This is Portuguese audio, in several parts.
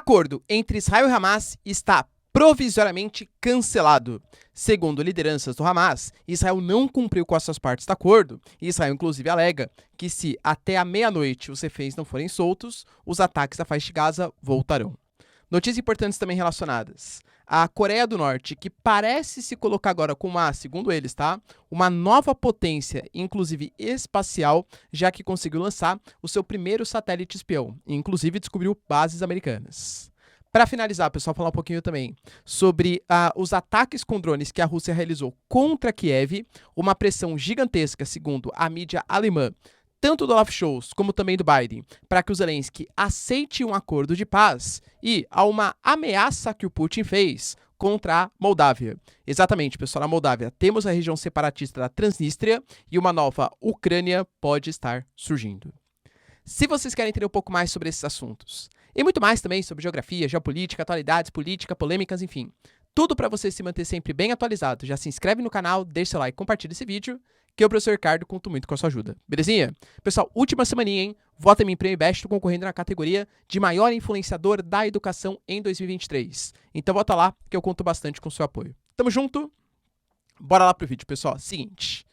Acordo entre Israel e Hamas está provisoriamente cancelado. Segundo lideranças do Hamas, Israel não cumpriu com as suas partes do acordo, e Israel inclusive alega que se até a meia-noite os reféns não forem soltos, os ataques à faixa de Gaza voltarão. Notícias importantes também relacionadas. A Coreia do Norte, que parece se colocar agora como segundo eles, uma nova potência, inclusive espacial, já que conseguiu lançar o seu primeiro satélite espião, e inclusive descobriu bases americanas. Para finalizar, pessoal, falar um pouquinho também sobre os ataques com drones que a Rússia realizou contra Kiev, uma pressão gigantesca, segundo a mídia alemã, tanto do Olaf Scholz como também do Biden, para que o Zelensky aceite um acordo de paz e a uma ameaça que o Putin fez contra a Moldávia. Exatamente, pessoal, na Moldávia temos a região separatista da Transnistria e uma nova Ucrânia pode estar surgindo. Se vocês querem entender um pouco mais sobre esses assuntos, e muito mais também sobre geografia, geopolítica, atualidades, política, polêmicas, enfim, tudo para você se manter sempre bem atualizado, já se inscreve no canal, deixa seu like, compartilha esse vídeo, que eu, professor Ricardo, conto muito com a sua ajuda. Belezinha? Pessoal, última semaninha, hein? Vota em mim Prêmio Best, tô concorrendo na categoria de maior influenciador da educação em 2023. Então vota lá, que eu conto bastante com o seu apoio. Tamo junto? Bora lá pro vídeo, pessoal. Seguinte,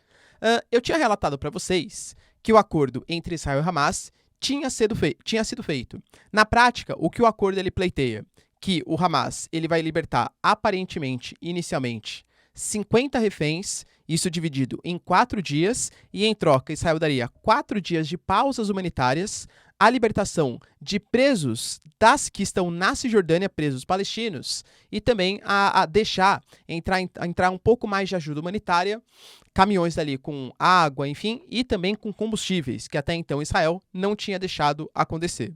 eu tinha relatado para vocês que o acordo entre Israel e Hamas tinha sido feito. Na prática, o que o acordo ele pleiteia? Que o Hamas ele vai libertar, aparentemente, inicialmente, 50 reféns, isso dividido em 4 dias, e em troca Israel daria 4 dias de pausas humanitárias, a libertação de presos das que estão na Cisjordânia, presos palestinos, e também a deixar entrar um pouco mais de ajuda humanitária, caminhões dali com água, enfim, e também com combustíveis, que até então Israel não tinha deixado acontecer.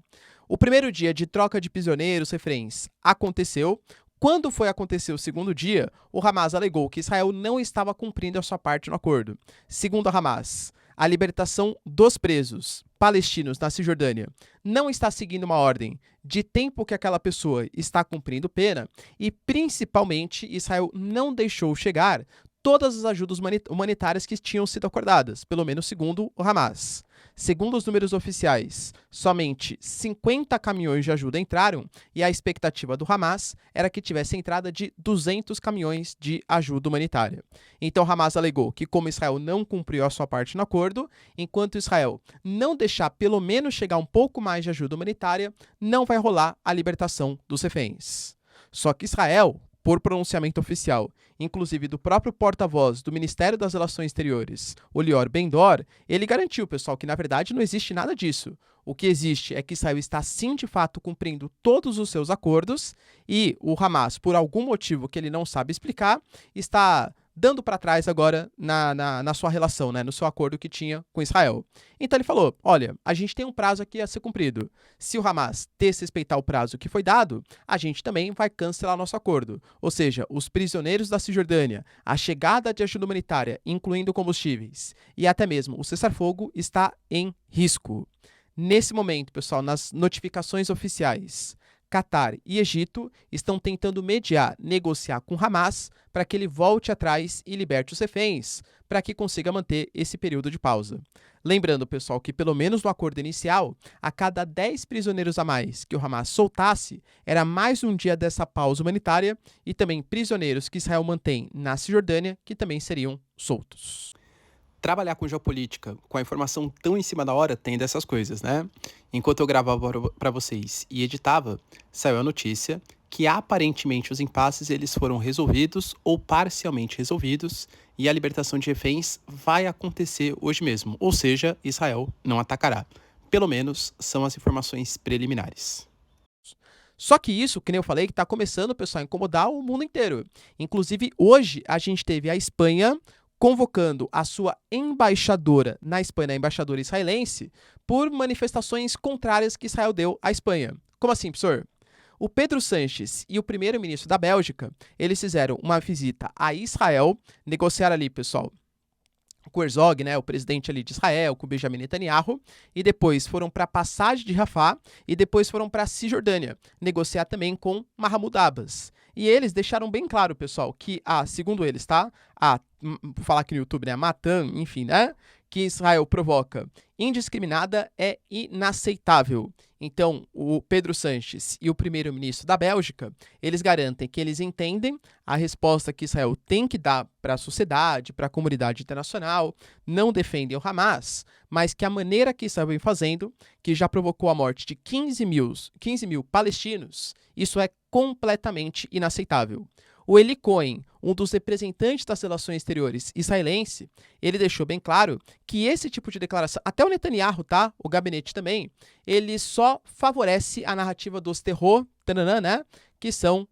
O primeiro dia de troca de prisioneiros, reféns, aconteceu. Quando foi acontecer o segundo dia, o Hamas alegou que Israel não estava cumprindo a sua parte no acordo. Segundo a Hamas, a libertação dos presos palestinos na Cisjordânia não está seguindo uma ordem de tempo que aquela pessoa está cumprindo pena e, principalmente, Israel não deixou chegar todas as ajudas humanitárias que tinham sido acordadas, pelo menos segundo o Hamas. Segundo os números oficiais, somente 50 caminhões de ajuda entraram e a expectativa do Hamas era que tivesse entrada de 200 caminhões de ajuda humanitária. Então Hamas alegou que como Israel não cumpriu a sua parte no acordo, enquanto Israel não deixar pelo menos chegar um pouco mais de ajuda humanitária, não vai rolar a libertação dos reféns. Só que Israel, por pronunciamento oficial, inclusive do próprio porta-voz do Ministério das Relações Exteriores, o Lior Ben-Dor, ele garantiu, pessoal, que na verdade não existe nada disso. O que existe é que Israel está sim, de fato, cumprindo todos os seus acordos e o Hamas, por algum motivo que ele não sabe explicar, está dando para trás agora na sua relação, no seu acordo que tinha com Israel. Então ele falou, olha, a gente tem um prazo aqui a ser cumprido. Se o Hamas desrespeitar o prazo que foi dado, a gente também vai cancelar nosso acordo. Ou seja, os prisioneiros da Cisjordânia, a chegada de ajuda humanitária, incluindo combustíveis, e até mesmo o cessar-fogo está em risco. Nesse momento, pessoal, nas notificações oficiais, Catar e Egito estão tentando mediar, negociar com Hamas para que ele volte atrás e liberte os reféns, para que consiga manter esse período de pausa. Lembrando, pessoal, que pelo menos no acordo inicial, a cada 10 prisioneiros a mais que o Hamas soltasse, era mais um dia dessa pausa humanitária e também prisioneiros que Israel mantém na Cisjordânia, que também seriam soltos. Trabalhar com geopolítica, com a informação tão em cima da hora, tem dessas coisas, né? Enquanto eu gravava para vocês e editava, saiu a notícia que aparentemente os impasses eles foram resolvidos ou parcialmente resolvidos e a libertação de reféns vai acontecer hoje mesmo, ou seja, Israel não atacará. Pelo menos são as informações preliminares. Só que isso, que nem eu falei, que está começando, pessoal, a incomodar o mundo inteiro. Inclusive, hoje a gente teve a Espanha convocando a sua embaixadora na Espanha, a embaixadora israelense, por manifestações contrárias que Israel deu à Espanha. Como assim, professor? O Pedro Sánchez e o primeiro-ministro da Bélgica, eles fizeram uma visita a Israel, negociaram ali, pessoal, com o Herzog, o presidente ali de Israel, com o Benjamin Netanyahu, e depois foram para a passagem de Rafah e depois foram para a Cisjordânia, negociar também com Mahmoud Abbas. E eles deixaram bem claro, pessoal, que segundo eles, vou falar aqui no YouTube, a Matan, enfim, que Israel provoca indiscriminada é inaceitável. Então, o Pedro Sanches e o primeiro-ministro da Bélgica, eles garantem que eles entendem a resposta que Israel tem que dar para a sociedade, para a comunidade internacional, não defendem o Hamas, mas que a maneira que Israel vem fazendo, que já provocou a morte de 15 mil palestinos, isso é completamente inaceitável. O Eli Cohen, um dos representantes das relações exteriores israelense, ele deixou bem claro que esse tipo de declaração, até o Netanyahu, tá? O gabinete também, ele só favorece a narrativa dos terror, né? Que são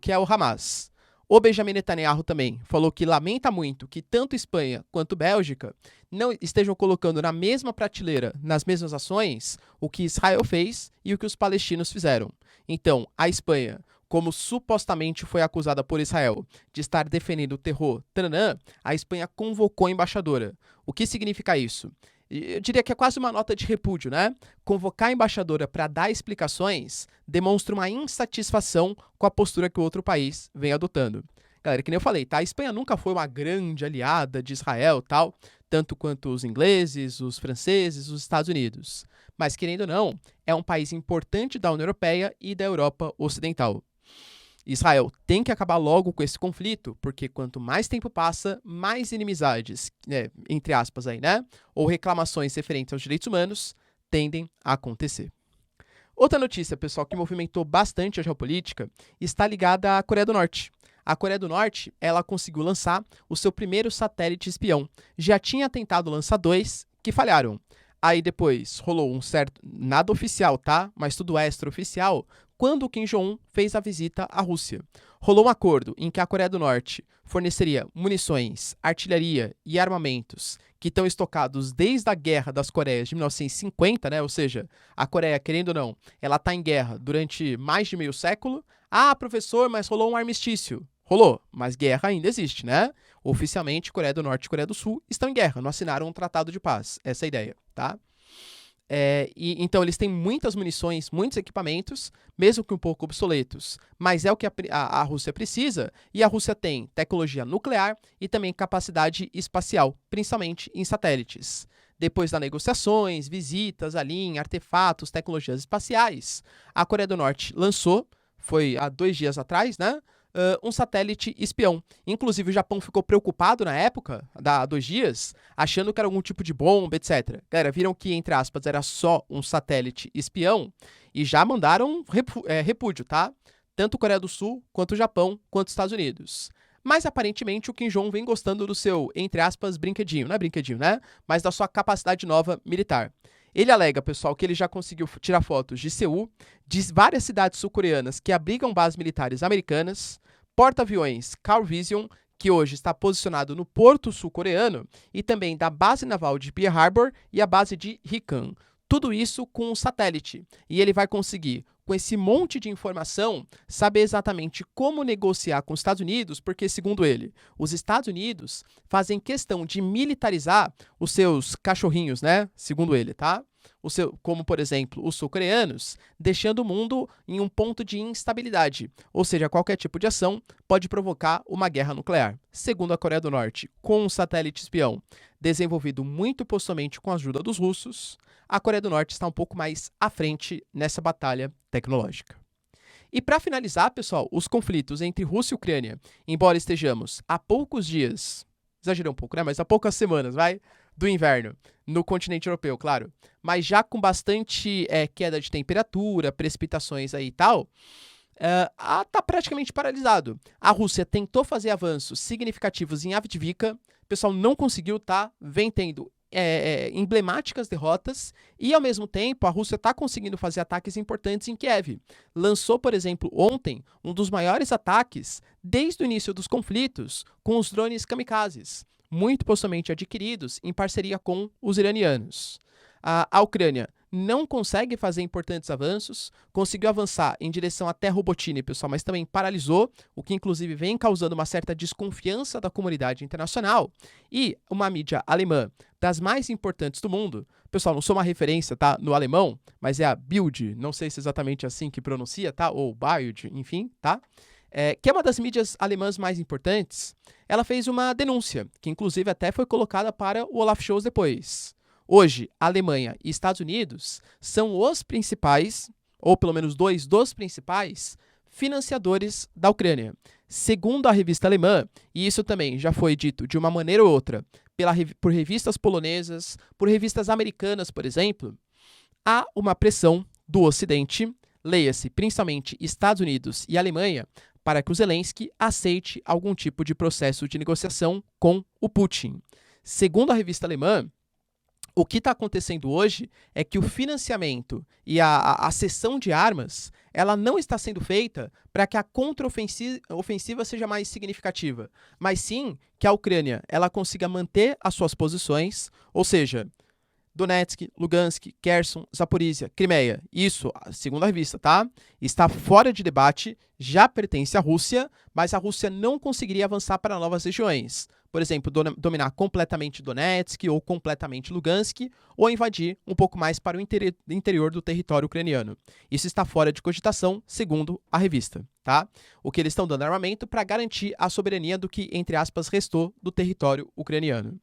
que é o Hamas. O Benjamin Netanyahu também falou que lamenta muito que tanto Espanha quanto Bélgica não estejam colocando na mesma prateleira, nas mesmas ações, o que Israel fez e o que os palestinos fizeram. Então, a Espanha, como supostamente foi acusada por Israel de estar defendendo o terror, a Espanha convocou a embaixadora. O que significa isso? Eu diria que é quase uma nota de repúdio, né? Convocar a embaixadora para dar explicações demonstra uma insatisfação com a postura que o outro país vem adotando. Galera, que nem eu falei, tá? A Espanha nunca foi uma grande aliada de Israel, tal, tanto quanto os ingleses, os franceses, os Estados Unidos. Mas, querendo ou não, é um país importante da União Europeia e da Europa Ocidental. Israel tem que acabar logo com esse conflito, porque quanto mais tempo passa, mais inimizades, entre aspas aí, né? Ou reclamações referentes aos direitos humanos tendem a acontecer. Outra notícia, pessoal, que movimentou bastante a geopolítica está ligada à Coreia do Norte. A Coreia do Norte, ela conseguiu lançar o seu primeiro satélite espião. Já tinha tentado lançar 2 que falharam. Aí depois rolou um certo, nada oficial, tá? Mas tudo extraoficial, quando o Kim Jong-un fez a visita à Rússia. Rolou um acordo em que a Coreia do Norte forneceria munições, artilharia e armamentos que estão estocados desde a Guerra das Coreias de 1950, né? Ou seja, a Coreia, querendo ou não, ela está em guerra durante mais de meio século. Ah, professor, mas rolou um armistício. Rolou, mas guerra ainda existe, né? Oficialmente, Coreia do Norte e Coreia do Sul estão em guerra, não assinaram um tratado de paz. Essa é a ideia, tá? Então, eles têm muitas munições, muitos equipamentos, mesmo que um pouco obsoletos, mas é o que a Rússia precisa, e a Rússia tem tecnologia nuclear e também capacidade espacial, principalmente em satélites. Depois das negociações, visitas ali em artefatos, tecnologias espaciais, a Coreia do Norte lançou, foi há 2 dias atrás, né? Um satélite espião. Inclusive, o Japão ficou preocupado na época, há 2 dias, achando que era algum tipo de bomba, etc. Galera, viram que, entre aspas, era só um satélite espião e já mandaram repúdio, tá? Tanto Coreia do Sul, quanto o Japão, quanto os Estados Unidos. Mas, aparentemente, o Kim Jong vem gostando do seu, entre aspas, brinquedinho. Não é brinquedinho, né? Mas da sua capacidade nova militar. Ele alega, pessoal, que ele já conseguiu tirar fotos de Seul, de várias cidades sul-coreanas que abrigam bases militares americanas, porta-aviões Carl Vision, que hoje está posicionado no porto sul-coreano, e também da base naval de Pearl Harbor e a base de Hikan. Tudo isso com um satélite. E ele vai conseguir, com esse monte de informação, saber exatamente como negociar com os Estados Unidos, porque, segundo ele, os Estados Unidos fazem questão de militarizar os seus cachorrinhos, né? Segundo ele, tá? Como, por exemplo, os sul-coreanos, deixando o mundo em um ponto de instabilidade, ou seja, qualquer tipo de ação pode provocar uma guerra nuclear. Segundo a Coreia do Norte, com um satélite espião desenvolvido muito possivelmente com a ajuda dos russos, a Coreia do Norte está um pouco mais à frente nessa batalha tecnológica. E para finalizar, pessoal, os conflitos entre Rússia e Ucrânia, embora estejamos há poucos dias, exagerei um pouco, né? Mas há poucas semanas, do inverno, no continente europeu, claro, mas já com bastante queda de temperatura, precipitações aí e tal, tá praticamente paralisado. A Rússia tentou fazer avanços significativos em Avdiivka, o pessoal não conseguiu, tá? Vem tendo emblemáticas derrotas e, ao mesmo tempo, a Rússia está conseguindo fazer ataques importantes em Kiev. Lançou, por exemplo, ontem, um dos maiores ataques desde o início dos conflitos com os drones kamikazes, muito possivelmente adquiridos em parceria com os iranianos. A Ucrânia não consegue fazer importantes avanços, conseguiu avançar em direção até Robotini, pessoal, mas também paralisou, o que inclusive vem causando uma certa desconfiança da comunidade internacional. E uma mídia alemã das mais importantes do mundo, pessoal, não sou uma referência, tá, no alemão, mas é a Bild, não sei se é exatamente assim que pronuncia, tá, ou Bild, enfim, tá? Que é uma das mídias alemãs mais importantes, ela fez uma denúncia, que inclusive até foi colocada para o Olaf Scholz depois. Hoje, Alemanha e Estados Unidos são os principais, ou pelo menos dois dos principais, financiadores da Ucrânia. Segundo a revista alemã, e isso também já foi dito de uma maneira ou outra por revistas polonesas, por revistas americanas, por exemplo, há uma pressão do Ocidente, leia-se principalmente Estados Unidos e Alemanha, para que o Zelensky aceite algum tipo de processo de negociação com o Putin. Segundo a revista alemã, o que está acontecendo hoje é que o financiamento e a cessão de armas, ela não está sendo feita para que a contraofensiva seja mais significativa, mas sim que a Ucrânia ela consiga manter as suas posições, ou seja, Donetsk, Lugansk, Kherson, Zaporizhia, Crimeia. Isso, segundo a revista, tá? Está fora de debate, já pertence à Rússia, mas a Rússia não conseguiria avançar para novas regiões. Por exemplo, dominar completamente Donetsk ou completamente Lugansk, ou invadir um pouco mais para o interior do território ucraniano. Isso está fora de cogitação, segundo a revista, tá? O que eles estão dando armamento para garantir a soberania do que, entre aspas, restou do território ucraniano.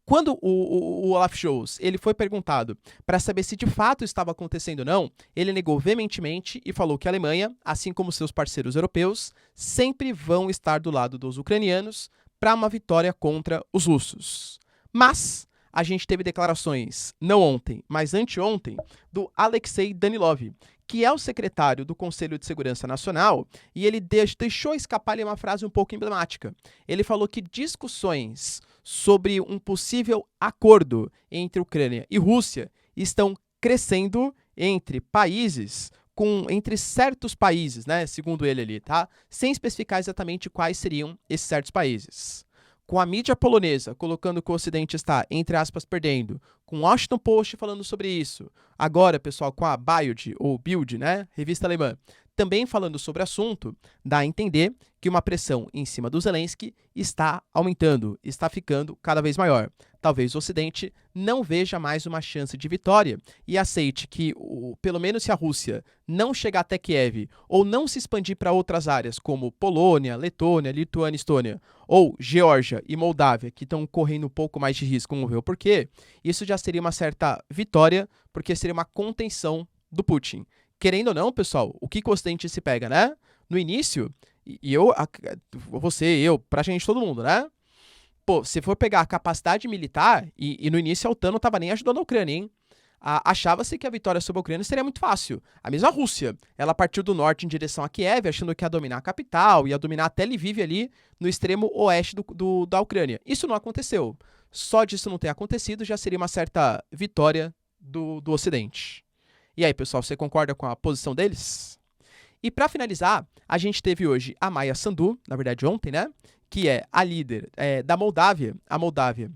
Quando o Olaf Scholz ele foi perguntado para saber se de fato estava acontecendo ou não, ele negou veementemente e falou que a Alemanha, assim como seus parceiros europeus, sempre vão estar do lado dos ucranianos para uma vitória contra os russos. Mas a gente teve declarações, não ontem, mas anteontem, do Alexei Danilov, que é o secretário do Conselho de Segurança Nacional, e ele deixou escapar ali uma frase um pouco emblemática. Ele falou que discussões sobre um possível acordo entre Ucrânia e Rússia estão crescendo entre países, entre certos países, né, segundo ele ali, tá? Sem especificar exatamente quais seriam esses certos países. Com a mídia polonesa colocando que o Ocidente está, entre aspas, perdendo, com o Washington Post falando sobre isso, agora, pessoal, com a Bild, ou Bild, né, revista alemã, também falando sobre o assunto, dá a entender que uma pressão em cima do Zelensky está aumentando, está ficando cada vez maior. Talvez o Ocidente não veja mais uma chance de vitória e aceite que, pelo menos se a Rússia não chegar até Kiev ou não se expandir para outras áreas como Polônia, Letônia, Lituânia, Estônia, ou Geórgia e Moldávia, que estão correndo um pouco mais de risco, vamos ver o porquê, isso já seria uma certa vitória, porque seria uma contenção do Putin. Querendo ou não, pessoal, o que o Ocidente se pega, né? No início, praticamente todo mundo, né? Pô, se for pegar a capacidade militar, e no início a OTAN não estava nem ajudando a Ucrânia, hein? Achava-se que a vitória sobre a Ucrânia seria muito fácil. A mesma Rússia, ela partiu do norte em direção a Kiev, achando que ia dominar a capital, ia dominar até Lviv ali, no extremo oeste da Ucrânia. Isso não aconteceu. Só disso não ter acontecido já seria uma certa vitória do Ocidente. E aí, pessoal, você concorda com a posição deles? E para finalizar, a gente teve hoje a Maia Sandu, na verdade ontem, né? Que é a líder da Moldávia, a Moldávia,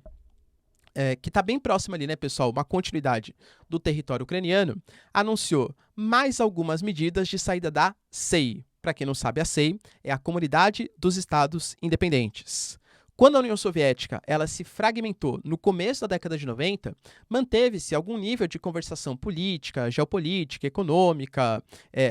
que está bem próxima ali, né, pessoal, uma continuidade do território ucraniano, anunciou mais algumas medidas de saída da CEI. Para quem não sabe, a CEI é a Comunidade dos Estados Independentes. Quando a União Soviética ela se fragmentou no começo da década de 90, manteve-se algum nível de conversação política, geopolítica, econômica,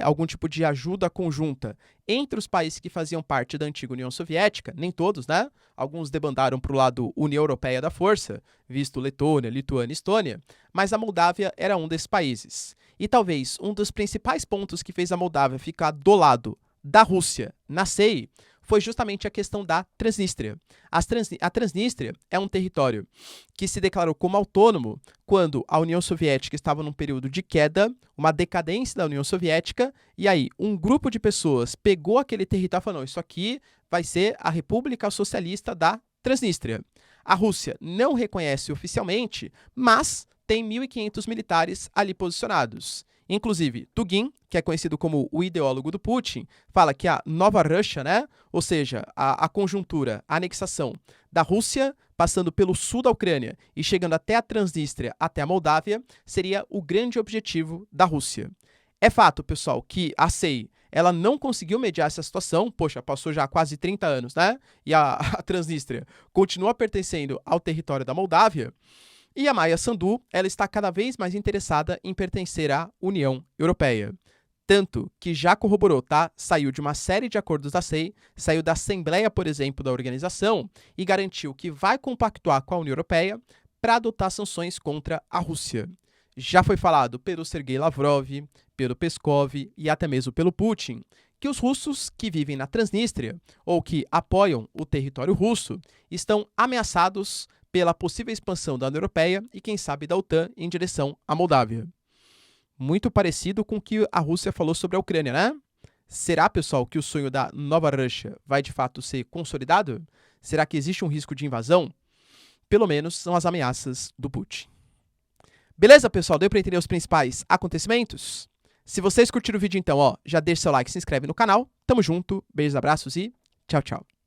algum tipo de ajuda conjunta entre os países que faziam parte da antiga União Soviética, nem todos, né? Alguns debandaram para o lado União Europeia da Força, visto Letônia, Lituânia e Estônia, mas a Moldávia era um desses países. E talvez um dos principais pontos que fez a Moldávia ficar do lado da Rússia na CEI foi justamente a questão da Transnistria. A Transnistria é um território que se declarou como autônomo quando a União Soviética estava num período de queda, uma decadência da União Soviética, e aí um grupo de pessoas pegou aquele território e falou, não, isso aqui vai ser a República Socialista da Transnistria. A Rússia não reconhece oficialmente, mas tem 1.500 militares ali posicionados. Inclusive, Dugin, que é conhecido como o ideólogo do Putin, fala que a Nova Rússia, né, ou seja, a conjuntura, a anexação da Rússia, passando pelo sul da Ucrânia e chegando até a Transnistria, até a Moldávia, seria o grande objetivo da Rússia. É fato, pessoal, que a CEI ela não conseguiu mediar essa situação, poxa, passou já quase 30 anos, né, e a Transnistria continua pertencendo ao território da Moldávia. E a Maia Sandu, ela está cada vez mais interessada em pertencer à União Europeia. Tanto que já corroborou, tá? Saiu de uma série de acordos da CEI, saiu da Assembleia, por exemplo, da organização, e garantiu que vai compactuar com a União Europeia para adotar sanções contra a Rússia. Já foi falado pelo Sergei Lavrov, pelo Peskov e até mesmo pelo Putin que os russos que vivem na Transnistria ou que apoiam o território russo estão ameaçados pela possível expansão da União Europeia e, quem sabe, da OTAN em direção à Moldávia. Muito parecido com o que a Rússia falou sobre a Ucrânia, né? Será, pessoal, que o sonho da Nova Rússia vai de fato ser consolidado? Será que existe um risco de invasão? Pelo menos são as ameaças do Putin. Beleza, pessoal? Deu para entender os principais acontecimentos? Se vocês curtiram o vídeo, então, já deixa seu like, se inscreve no canal. Tamo junto, beijos, abraços e tchau, tchau.